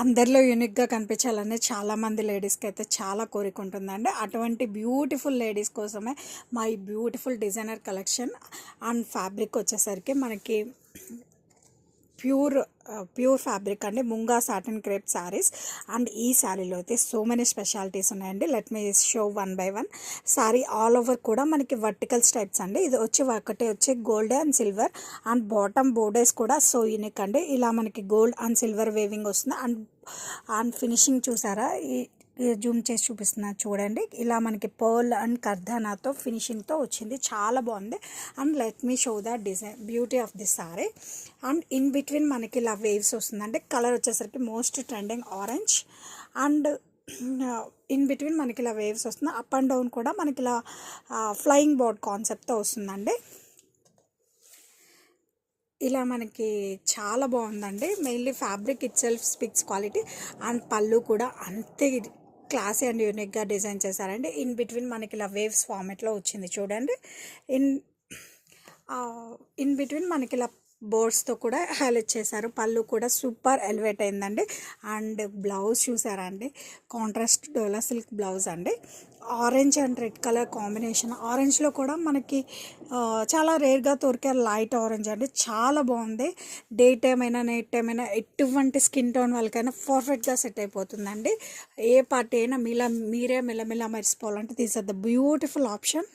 అందరిలో యూనిక్గా కనిపించాలని చాలామంది లేడీస్కి అయితే చాలా కోరిక ఉంటుందండి. అటువంటి బ్యూటిఫుల్ లేడీస్ కోసమే మా ఈ beautiful designer collection. And fabric వచ్చేసరికి మనకి ప్యూర్ ఫ్యాబ్రిక్ అండి, munga satin crepe saris. And ఈ శారీలో అయితే సో మెనీ స్పెషాలిటీస్ ఉన్నాయండి. Let me show one by one. Sari all over కూడా మనకి వర్టికల్ స్టైప్స్ అండి. ఇది ఒకటి gold and silver and bottom borders కూడా సో యూనిక్ అండి. ఇలా మనకి గోల్డ్ అండ్ సిల్వర్ వేవింగ్ వస్తుంది. అండ్ ఫినిషింగ్ చూసారా, జూమ్ చేసి చూపిస్తున్నా చూడండి. ఇలా మనకి పర్ల్ అండ్ కర్దానాతో ఫినిషింగ్తో వచ్చింది, చాలా బాగుంది. And let me show the design beauty of this sorry. And in between మనకి ఇలా వేవ్స్ వస్తుందండి. కలర్ వచ్చేసరికి most trending orange. And in between మనకి ఇలా వేవ్స్ వస్తుంది. అప్ అండ్ డౌన్ కూడా మనకి ఇలా ఫ్లయింగ్ బోర్డ్ కాన్సెప్ట్తో వస్తుందండి. ఇలా మనకి చాలా బాగుందండి. Mainly fabric it self speaks quality. And పళ్ళు కూడా అంతే క్లాసీ అండ్ యూనిక్గా డిజైన్ చేశారండి. ఇన్ బిట్వీన్ మనకి ఇలా వేవ్స్ ఫార్మేట్లో వచ్చింది చూడండి. ఇన్ ఇన్ బిట్వీన్ మనకి ఇలా బోర్డ్స్తో కూడా హైలైట్ చేశారు. పళ్ళు కూడా సూపర్ ఎలివేట్ అయిందండి. అండ్ బ్లౌజ్ చూసారా అండి, కాంట్రాస్ట్ డోలా సిల్క్ బ్లౌజ్ అండి. Orange and red colour combination. ఆరెంజ్లో కూడా మనకి చాలా రేర్గా దొరికే లైట్ ఆరెంజ్ అండి, చాలా బాగుంది. డే టైం అయినా నైట్ టైం అయినా ఎటువంటి స్కిన్ టోన్ వాళ్ళకైనా పర్ఫెక్ట్గా సెట్ అయిపోతుందండి. ఏ పార్టీ అయినా మీరే మెల్లమెల్ల మర్చిపోవాలంటే this are the beautiful option.